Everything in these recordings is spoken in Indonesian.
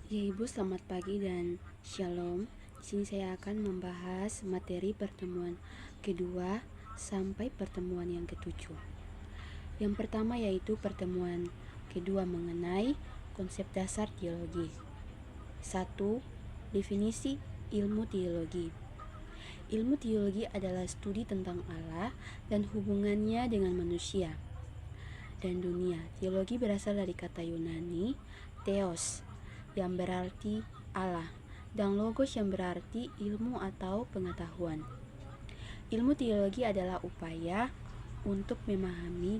Ya Ibu, selamat pagi dan shalom. Di sini saya akan membahas materi pertemuan kedua sampai pertemuan yang ketujuh. Yang pertama yaitu pertemuan kedua mengenai konsep dasar teologi. 1. Definisi ilmu teologi. Ilmu teologi adalah studi tentang Allah dan hubungannya dengan manusia dan dunia. Teologi berasal dari kata Yunani theos yang berarti Allah dan logos yang berarti ilmu atau pengetahuan. Ilmu teologi adalah upaya untuk memahami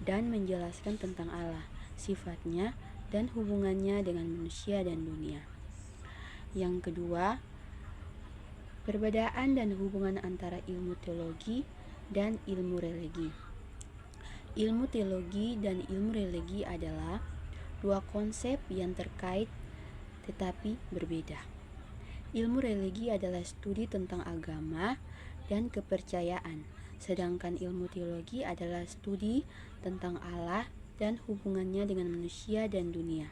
dan menjelaskan tentang Allah, sifatnya, dan hubungannya dengan manusia dan dunia. Yang kedua, perbedaan dan hubungan antara ilmu teologi dan ilmu religi. Ilmu teologi dan ilmu religi adalah dua konsep yang terkait tetapi berbeda. Ilmu religi adalah studi tentang agama dan kepercayaan, sedangkan ilmu teologi adalah studi tentang Allah dan hubungannya dengan manusia dan dunia.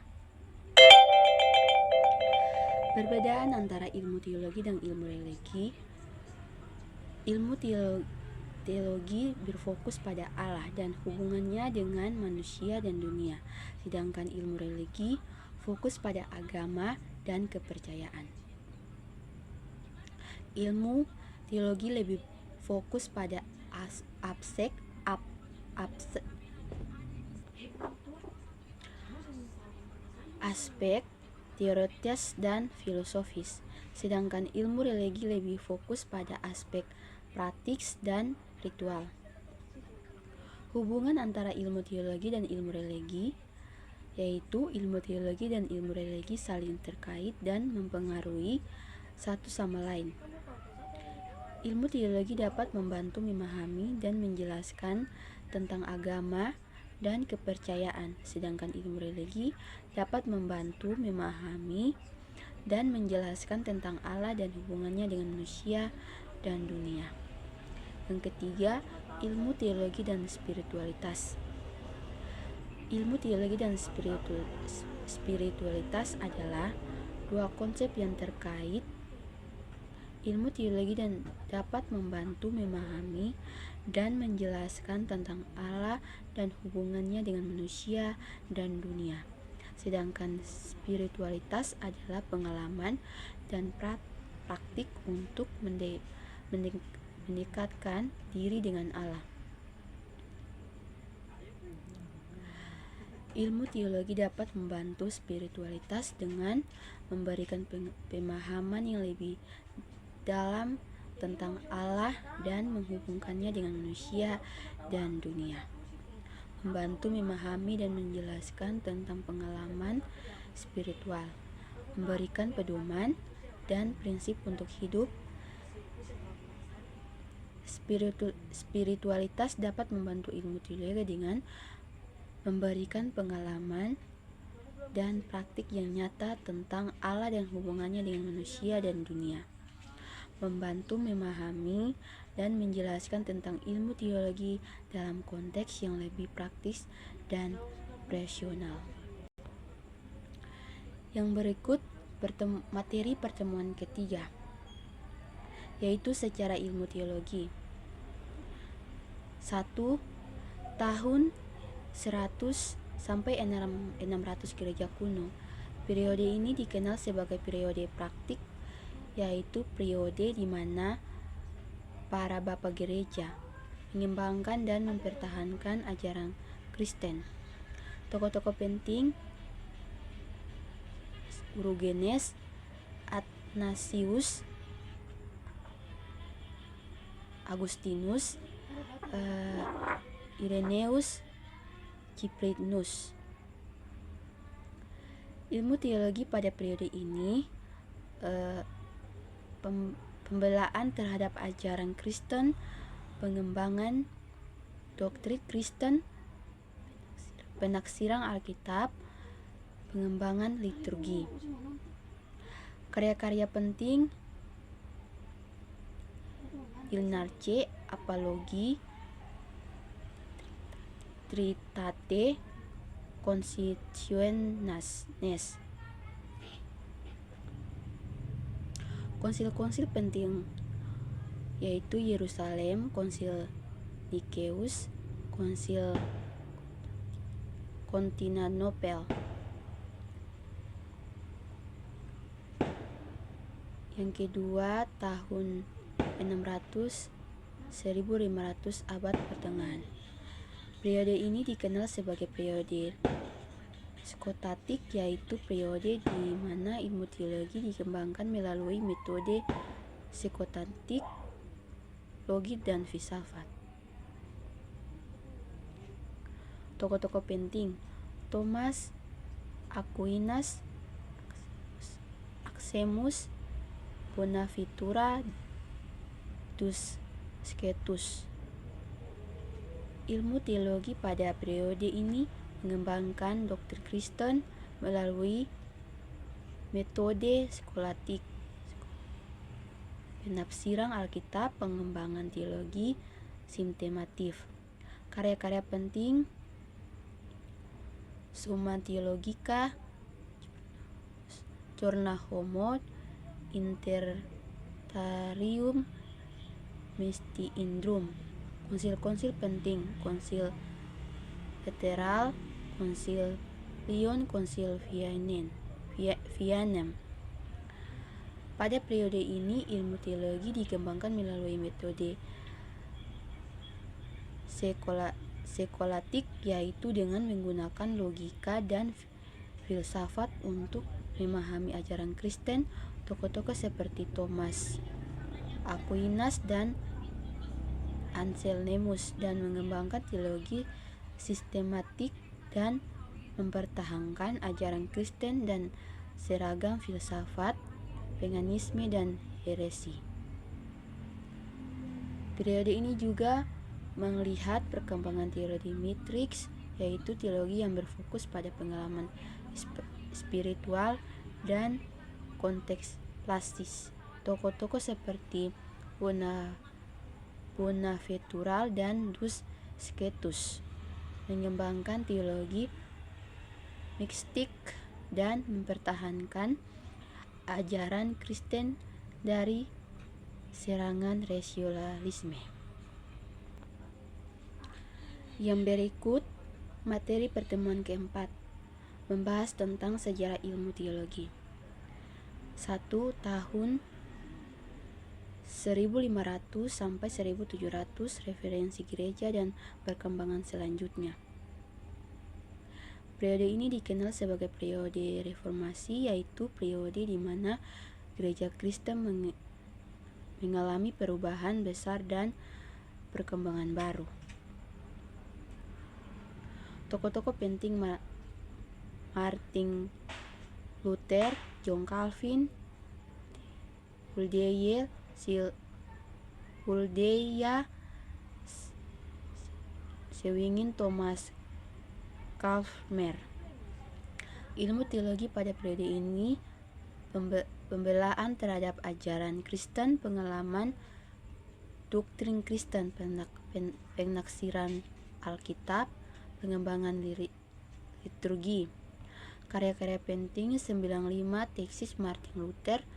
Perbedaan antara ilmu teologi dan ilmu religi. Ilmu teologi berfokus pada Allah dan hubungannya dengan manusia dan dunia, sedangkan ilmu religi fokus pada agama dan kepercayaan. Ilmu teologi lebih fokus pada aspek teoritis dan filosofis, sedangkan ilmu religi lebih fokus pada aspek praktis dan ritual. Hubungan antara ilmu teologi dan ilmu religi yaitu ilmu teologi dan ilmu religi saling terkait dan mempengaruhi satu sama lain. Ilmu teologi dapat membantu memahami dan menjelaskan tentang agama dan kepercayaan, sedangkan ilmu religi dapat membantu memahami dan menjelaskan tentang Allah dan hubungannya dengan manusia dan dunia. Yang ketiga, ilmu teologi dan spiritualitas. Ilmu teologi dan spiritualitas adalah dua konsep yang terkait. Ilmu teologi dan dapat membantu memahami dan menjelaskan tentang Allah dan hubungannya dengan manusia dan dunia. Sedangkan spiritualitas adalah pengalaman dan praktik untuk mendekatkan diri dengan Allah. Ilmu teologi dapat membantu spiritualitas dengan memberikan pemahaman yang lebih dalam tentang Allah dan menghubungkannya dengan manusia dan dunia. Membantu memahami dan menjelaskan tentang pengalaman spiritual, memberikan pedoman dan prinsip untuk hidup. Spiritualitas dapat membantu ilmu teologi dengan memberikan pengalaman dan praktik yang nyata tentang Allah dan hubungannya dengan manusia dan dunia. Membantu memahami dan menjelaskan tentang ilmu teologi dalam konteks yang lebih praktis dan rasional. Yang berikut materi pertemuan ketiga, yaitu secara ilmu teologi. 1. Tahun 100 sampai 600 gereja kuno. Periode ini dikenal sebagai periode praktik, yaitu periode di mana para bapak gereja mengembangkan dan mempertahankan ajaran Kristen. Tokoh-tokoh penting: Origenes, Athanasius, Agustinus, Irenaeus, Cyprianus. Ilmu teologi pada periode ini pembelaan terhadap ajaran Kristen, pengembangan doktrin Kristen, penafsiran Alkitab, pengembangan liturgi. Karya-karya penting: Ilnarche, Apologi, Tritate Constitutiones. Konsil-konsil penting yaitu Yerusalem, Konsil Nikeus, Konsil Konstantinopel. Yang kedua tahun 600 1500 abad pertengahan. Periode ini dikenal sebagai periode skolastik, yaitu periode di mana ilmu teologi dikembangkan melalui metode skolastik, logik, dan filsafat. Tokoh-tokoh penting: Thomas Aquinas, Maximus, Bonaventura, Dus Scetus. Ilmu teologi pada periode ini mengembangkan doktrin Kristen melalui metode skolastik, penafsiran Alkitab, pengembangan teologi sistematif. Karya-karya penting: Summa Theologica, Journal Homo Intertarium Mystiindrum. Konsil-konsil penting: Konsil Lateral, Konsil Lyon, Konsil Vianem. Pada periode ini ilmu teologi dikembangkan melalui metode skolastik, yaitu dengan menggunakan logika dan filsafat untuk memahami ajaran Kristen. Tokoh-tokoh seperti Thomas Aquinas dan Anselmus dan mengembangkan teologi sistematik dan mempertahankan ajaran Kristen dan seragam filsafat, paganisme, dan heresi. Periode ini juga melihat perkembangan teologi matrix, yaitu teologi yang berfokus pada pengalaman spiritual dan konteks plastis. Tokoh-tokoh seperti Bonaventura dan Dus Scetus mengembangkan teologi mistik dan mempertahankan ajaran Kristen dari serangan rasionalisme. Yang berikut materi pertemuan keempat, membahas tentang sejarah ilmu teologi. 1. Tahun 1500 sampai 1700, referensi gereja dan perkembangan selanjutnya. Periode ini dikenal sebagai periode reformasi, yaitu periode di mana gereja Kristen mengalami perubahan besar dan perkembangan baru. Tokoh-tokoh penting: Martin Luther, John Calvin, Huldeya Zwingli, Thomas Calmer. Ilmu teologi pada periode ini pembelaan terhadap ajaran Kristen, pengalaman doktrin Kristen, penafsiran Alkitab, pengembangan liturgi. Karya-karya penting: 95 tesis Martin Luther,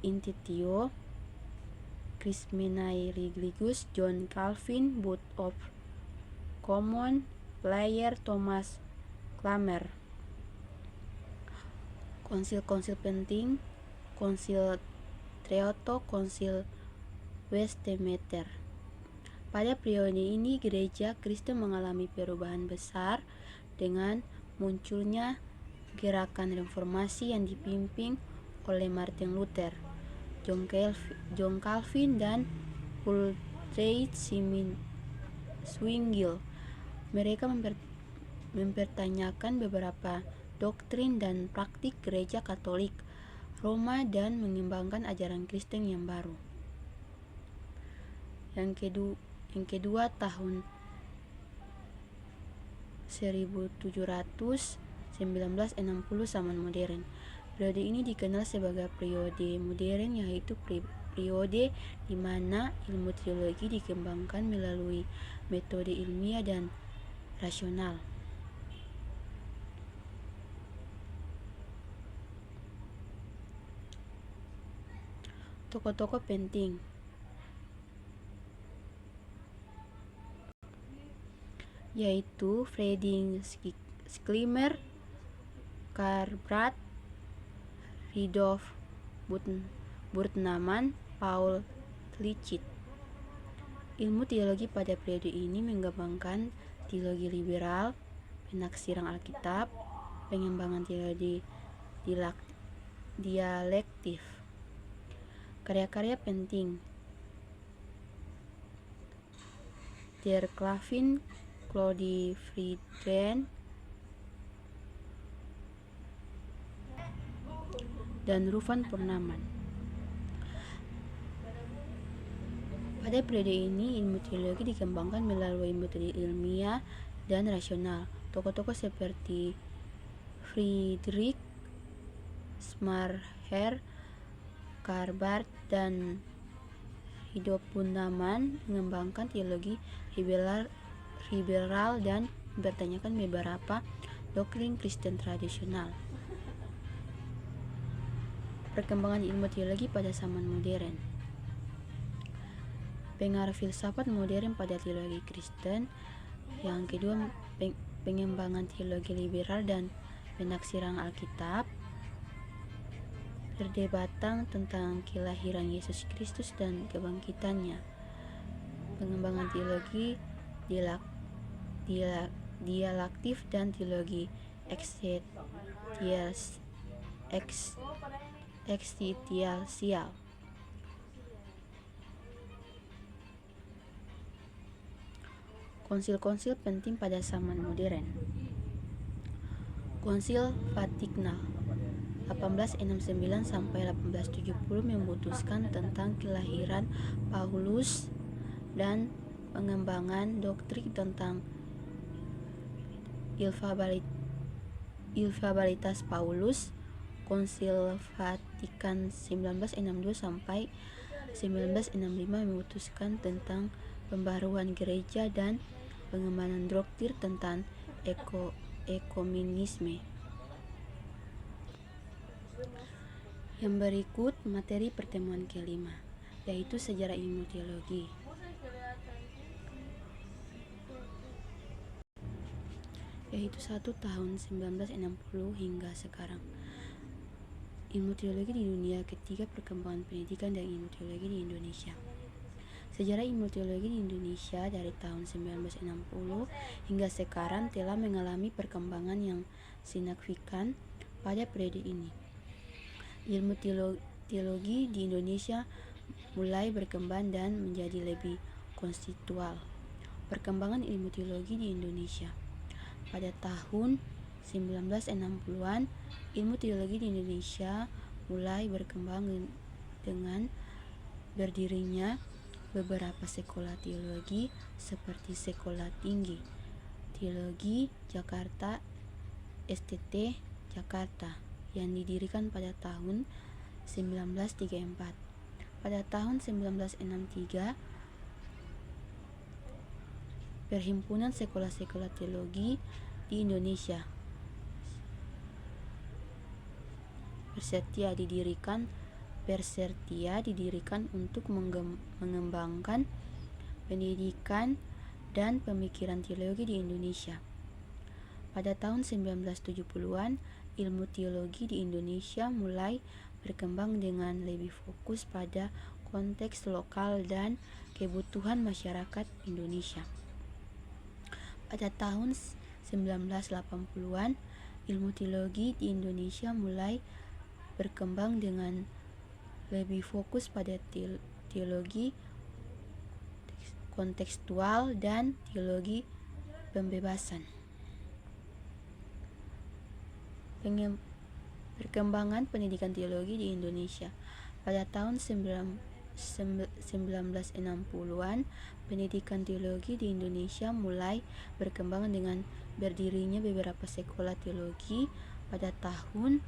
Intitio Christianae Religious, John Calvin, Book of Common Prayer, Thomas Calmer. Konsil-konsil penting: Konsil Trento, Konsil Westminster. Pada periode ini gereja Kristen mengalami perubahan besar dengan munculnya gerakan reformasi yang dipimpin oleh Martin Luther, John Calvin, dan Huldrych Zwingli. Mereka mempertanyakan beberapa doktrin dan praktik gereja Katolik Roma dan mengembangkan ajaran Kristen yang baru. Yang kedua tahun 1700 1960 zaman modern. Periode ini dikenal sebagai periode modern, yaitu periode di mana ilmu teologi dikembangkan melalui metode ilmiah dan rasional. Tokoh-tokoh penting yaitu Friedrich Schlemmer, Karl Barth, Rudolf Bultmann, Paul Tillich. Ilmu teologi pada periode ini menggabungkan teologi liberal, penaksiran Alkitab, pengembangan teologi dialektif. Karya-karya penting Der Calvin, Claude Friedrich, dan Rufan Purnaman. Pada periode ini, ilmu teologi dikembangkan melalui metode ilmiah dan rasional. Tokoh-tokoh seperti Friedrich Schlemmer, Karl Barth, dan Rudolf Bultmann mengembangkan teologi liberal dan mempertanyakan beberapa doktrin Kristen tradisional. Perkembangan ilmu teologi pada zaman modern. Pengaruh filsafat modern pada teologi Kristen. Yang kedua, pengembangan teologi liberal dan penaksiran Alkitab. Perdebatan tentang kelahiran Yesus Kristus dan kebangkitannya. Pengembangan teologi dialektif dan teologi eksistensial. Konsil-konsil penting pada zaman modern. Konsil Vatikan 1869 sampai 1870 memutuskan tentang kelahiran Paulus dan pengembangan doktrin tentang infalibilitas Paulus. Konsil Vatikan 1962 sampai 1965 memutuskan tentang pembaruan gereja dan pengembangan doktrin tentang ekumenisme. Yang berikut materi pertemuan kelima, yaitu sejarah ilmu teologi. Yaitu 1 tahun 1960 hingga sekarang. Ilmu teologi di dunia. Ketiga, perkembangan pendidikan dan ilmu teologi di Indonesia. Sejarah ilmu teologi di Indonesia dari tahun 1960 hingga sekarang telah mengalami perkembangan yang signifikan pada periode ini. Ilmu teologi di Indonesia mulai berkembang dan menjadi lebih konseptual. Perkembangan ilmu teologi di Indonesia. Pada tahun 1960-an, ilmu teologi di Indonesia mulai berkembang dengan berdirinya beberapa sekolah teologi seperti Sekolah Tinggi Teologi Jakarta STT Jakarta yang didirikan pada tahun 1934. Pada tahun 1963, Perhimpunan Sekolah-Sekolah Teologi di Indonesia Persertia didirikan untuk mengembangkan pendidikan dan pemikiran teologi di Indonesia. Pada tahun 1970-an, ilmu teologi di Indonesia mulai berkembang dengan lebih fokus pada konteks lokal dan kebutuhan masyarakat Indonesia. Pada tahun 1980-an, ilmu teologi di Indonesia mulai berkembang dengan lebih fokus pada teologi kontekstual dan teologi pembebasan. Perkembangan pendidikan teologi di Indonesia. Pada tahun 1960-an, pendidikan teologi di Indonesia mulai berkembang dengan berdirinya beberapa sekolah teologi. Pada tahun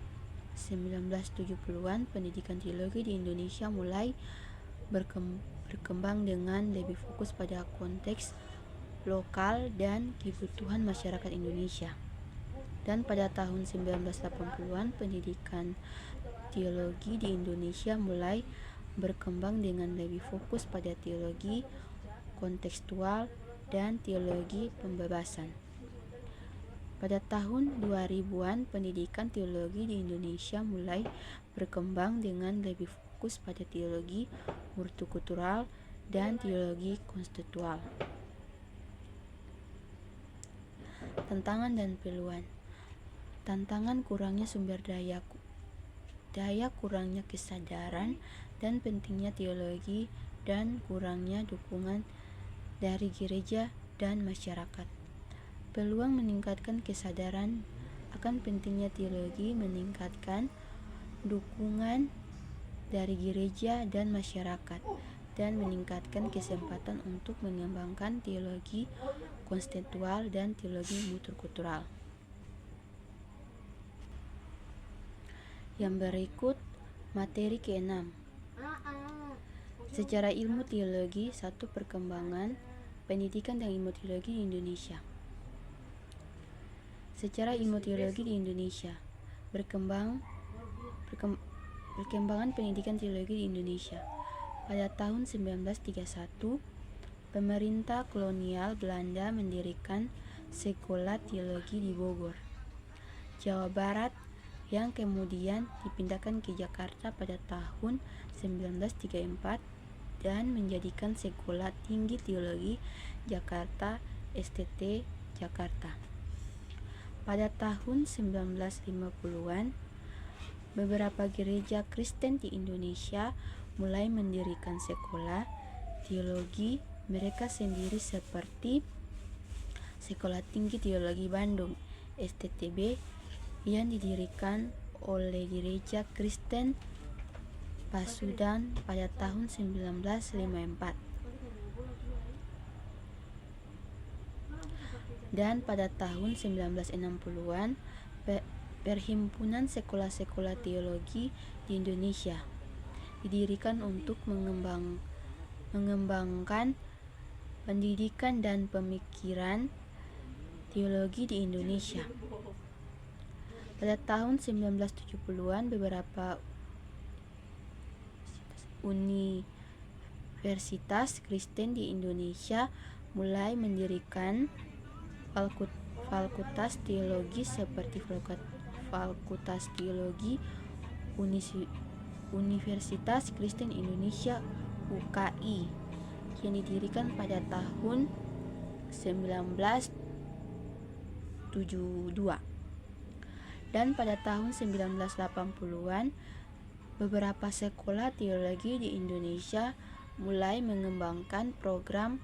1970-an, pendidikan teologi di Indonesia mulai berkembang dengan lebih fokus pada konteks lokal dan kebutuhan masyarakat Indonesia. Dan pada tahun 1980-an, pendidikan teologi di Indonesia mulai berkembang dengan lebih fokus pada teologi kontekstual dan teologi pembebasan. Pada tahun 2000-an, pendidikan teologi di Indonesia mulai berkembang dengan lebih fokus pada teologi multikultural dan teologi kontekstual. Tantangan dan peluang. Tantangan kurangnya sumber daya kurangnya kesadaran dan pentingnya teologi, dan kurangnya dukungan dari gereja dan masyarakat. Peluang meningkatkan kesadaran akan pentingnya teologi, meningkatkan dukungan dari gereja dan masyarakat, dan meningkatkan kesempatan untuk mengembangkan teologi kontekstual dan teologi multikultural. Yang berikut materi ke-6. Secara ilmu teologi, 1. Perkembangan pendidikan dan ilmu teologi di Indonesia. Secara ilmu teologi di Indonesia, perkembangan pendidikan teologi di Indonesia. Pada tahun 1931, pemerintah kolonial Belanda mendirikan sekolah teologi di Bogor, Jawa Barat, yang kemudian dipindahkan ke Jakarta pada tahun 1934 dan menjadikan Sekolah Tinggi Teologi Jakarta (STT) Jakarta. Pada tahun 1950-an, beberapa gereja Kristen di Indonesia mulai mendirikan sekolah teologi mereka sendiri seperti Sekolah Tinggi Teologi Bandung (STTB) yang didirikan oleh Gereja Kristen Pasundan pada tahun 1954. Dan pada tahun 1960-an, Perhimpunan Sekolah-Sekolah Teologi di Indonesia didirikan untuk mengembangkan pendidikan dan pemikiran teologi di Indonesia. Pada tahun 1970-an, beberapa universitas Kristen di Indonesia mulai mendirikan fakultas teologi seperti Fakultas Teologi Universitas Kristen Indonesia (UKI) yang didirikan pada tahun 1972. Dan pada tahun 1980-an, beberapa sekolah teologi di Indonesia mulai mengembangkan program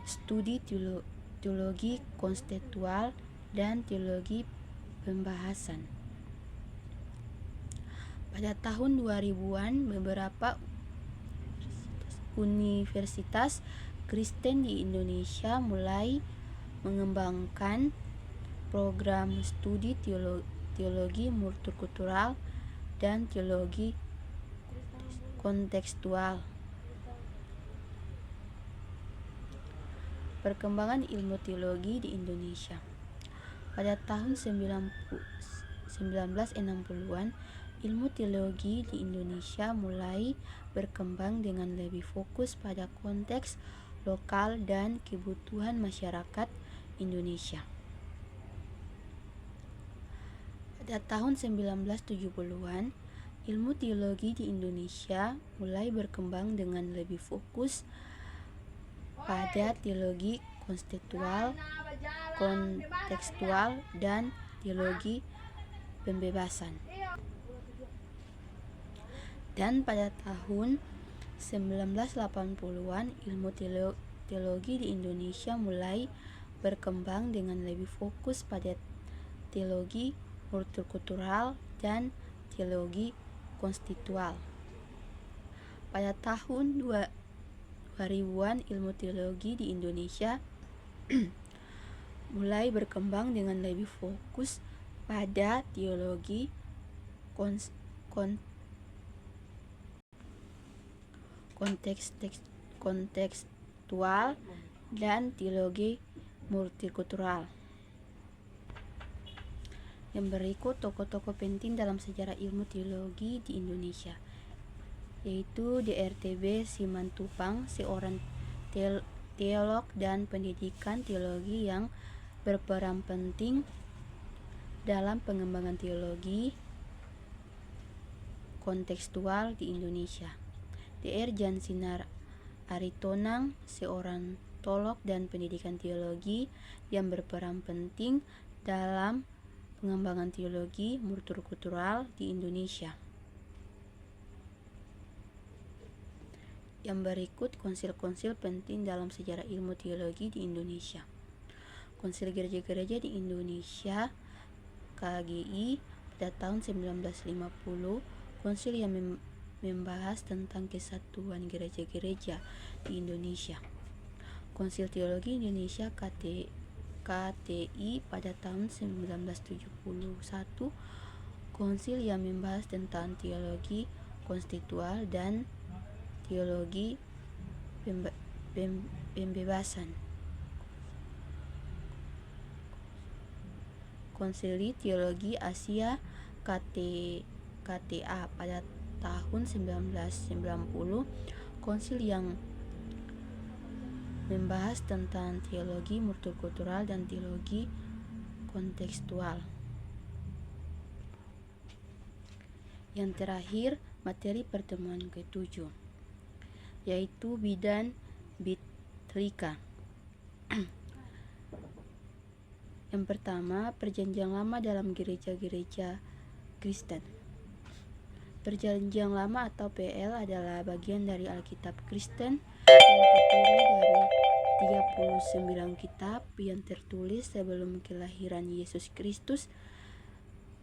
studi teologi kontekstual dan teologi pembahasan. Pada tahun 2000-an, beberapa universitas Kristen di Indonesia mulai mengembangkan program studi teologi multikultural dan teologi kontekstual. Perkembangan ilmu teologi di Indonesia. Pada tahun 1960-an, ilmu teologi di Indonesia mulai berkembang dengan lebih fokus pada konteks lokal dan kebutuhan masyarakat Indonesia. Pada tahun 1970-an, ilmu teologi di Indonesia mulai berkembang dengan lebih fokus pada teologi kontekstual dan teologi pembebasan. Dan pada tahun 1980-an, ilmu teologi di Indonesia mulai berkembang dengan lebih fokus pada teologi multikultural dan teologi kontekstual. Pada tahun 2000-an, ilmu teologi di Indonesia mulai berkembang dengan lebih fokus pada teologi kontekstual dan teologi multikultural. Yang berikut tokoh-tokoh penting dalam sejarah ilmu teologi di Indonesia. yaitu Dr.T.B. Simatupang, seorang teolog dan pendidikan teologi yang berperan penting dalam pengembangan teologi kontekstual di Indonesia. Dr. Jan Sinar Aritonang, seorang teolog dan pendidikan teologi yang berperan penting dalam pengembangan teologi multikultural di Indonesia. Yang berikut konsil-konsil penting dalam sejarah ilmu teologi di Indonesia. Konsil Gereja-Gereja di Indonesia KGI pada tahun 1950, konsil yang membahas tentang kesatuan gereja-gereja di Indonesia. Konsil Teologi Indonesia KTI pada tahun 1971, konsil yang membahas tentang teologi kontekstual dan teologi pembebasan. Konsili Teologi Asia KTA pada tahun 1990, konsil yang membahas tentang teologi multikultural dan teologi kontekstual. Yang terakhir, materi pertemuan ke-7, yaitu bidan bitlika. Yang pertama, perjanjian lama dalam gereja-gereja Kristen. Perjanjian lama atau PL adalah bagian dari Alkitab Kristen yang terdiri dari 39 kitab yang tertulis sebelum kelahiran Yesus Kristus.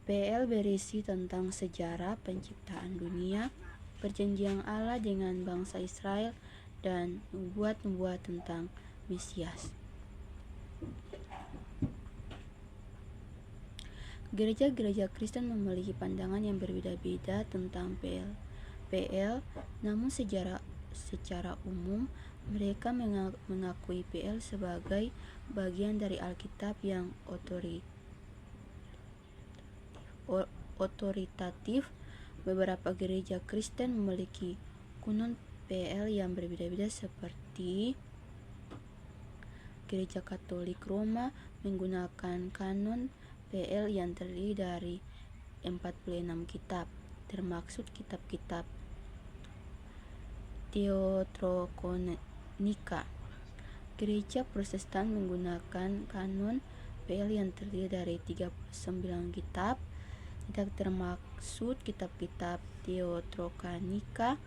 PL berisi tentang sejarah penciptaan dunia, perjanjian Allah dengan bangsa Israel, dan nubuat-nubuat tentang Mesias. Gereja-gereja Kristen memiliki pandangan yang berbeda-beda tentang PL, namun secara umum mereka mengakui PL sebagai bagian dari Alkitab yang otoritatif. Beberapa gereja Kristen memiliki kanon PL yang berbeda-beda, seperti Gereja Katolik Roma menggunakan kanon PL yang terdiri dari 46 kitab, termasuk kitab-kitab Deuterononika. Gereja Protestan menggunakan kanon PL yang terdiri dari 39 kitab, tidak termaksud kitab-kitab Deuterononika.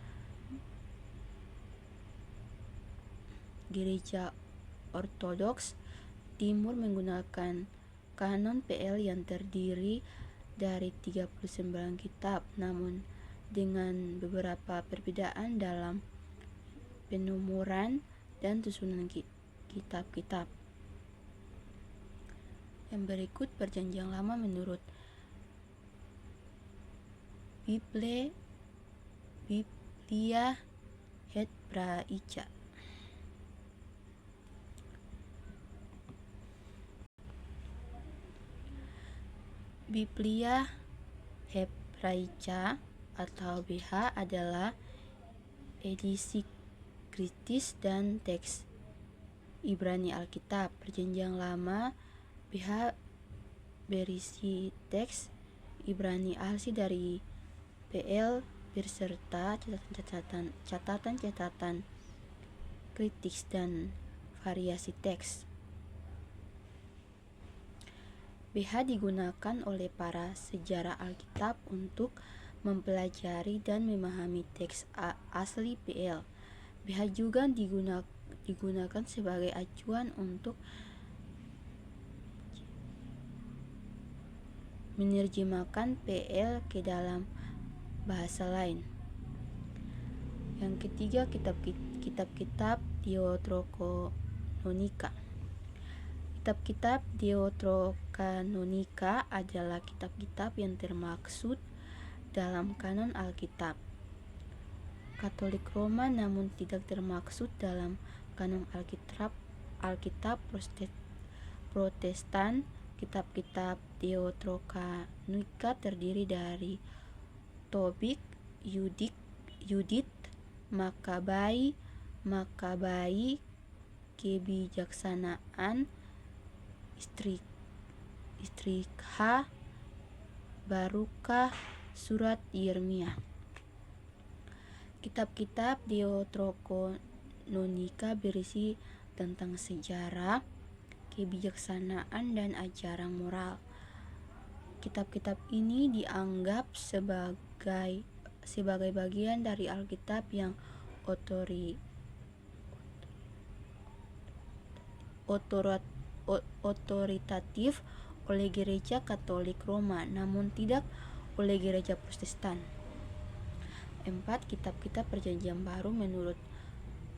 Gereja Ortodoks Timur menggunakan kanon PL yang terdiri dari 39 kitab, namun dengan beberapa perbedaan dalam penomoran dan susunan kitab-kitab. Yang berikut perjanjian lama menurut Biblia Hebraica. Biblia Hebraica atau BH adalah edisi kritis dan teks Ibrani Alkitab. Perjanjian Lama BH berisi teks Ibrani asli dari PL beserta catatan-catatan kritis dan variasi teks. BH digunakan oleh para sejarah Alkitab untuk mempelajari dan memahami teks asli PL. BH juga digunakan sebagai acuan untuk menerjemahkan PL ke dalam bahasa lain. Yang ketiga, kitab-kitab Deuterokanonika. Kitab-kitab Deuterokanonika adalah kitab-kitab yang termaksud dalam kanon Alkitab Katolik Roma, namun tidak termaksud dalam kanon Alkitab Protestan. Kitab-kitab Deuterokanonika terdiri dari Tobit, Yudik, Yudit, Makabai, Kebijaksanaan, Istrikha, Barukah, Surat Yeremia. Kitab-kitab Deuterononika berisi tentang sejarah, kebijaksanaan, dan ajaran moral. Kitab-kitab ini dianggap sebagai bagian dari Alkitab yang otoritatif oleh Gereja Katolik Roma, namun tidak oleh Gereja Protestan. 4. Kitab-kitab Perjanjian Baru menurut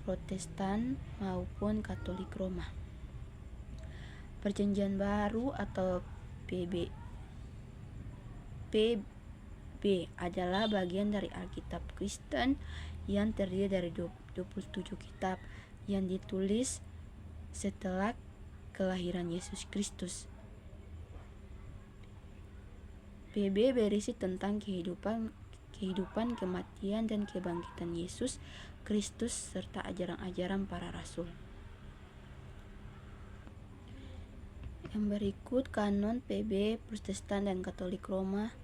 Protestan maupun Katolik Roma. Perjanjian Baru atau PB adalah bagian dari Alkitab Kristen yang terdiri dari 27 kitab yang ditulis setelah kelahiran Yesus Kristus. PB berisi tentang kehidupan, kematian, dan kebangkitan Yesus Kristus serta ajaran-ajaran para rasul. Yang berikut kanon PB Protestan dan Katolik Roma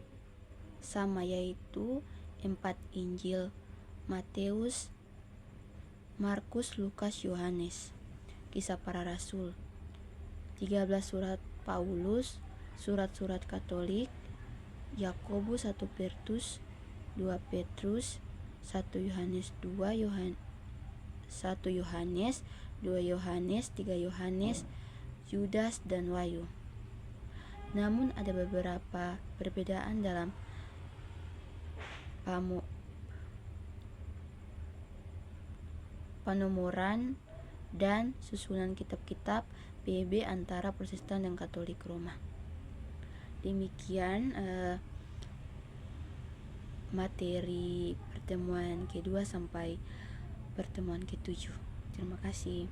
sama, yaitu 4 Injil: Matius, Markus, Lukas, Yohanes. Kisah para Rasul, 13 surat Paulus, surat-surat Katolik, Yakobus, 1 Petrus, 2 Petrus, 1 Yohanes, 2 Yohanes, 2 Yohanes, 3 Yohanes, Yudas, dan Wahyu. Namun ada beberapa perbedaan dalam penomoran dan susunan kitab-kitab PB antara Protestan dan Katolik Roma. Demikian materi pertemuan kedua sampai pertemuan ke-7. Terima kasih.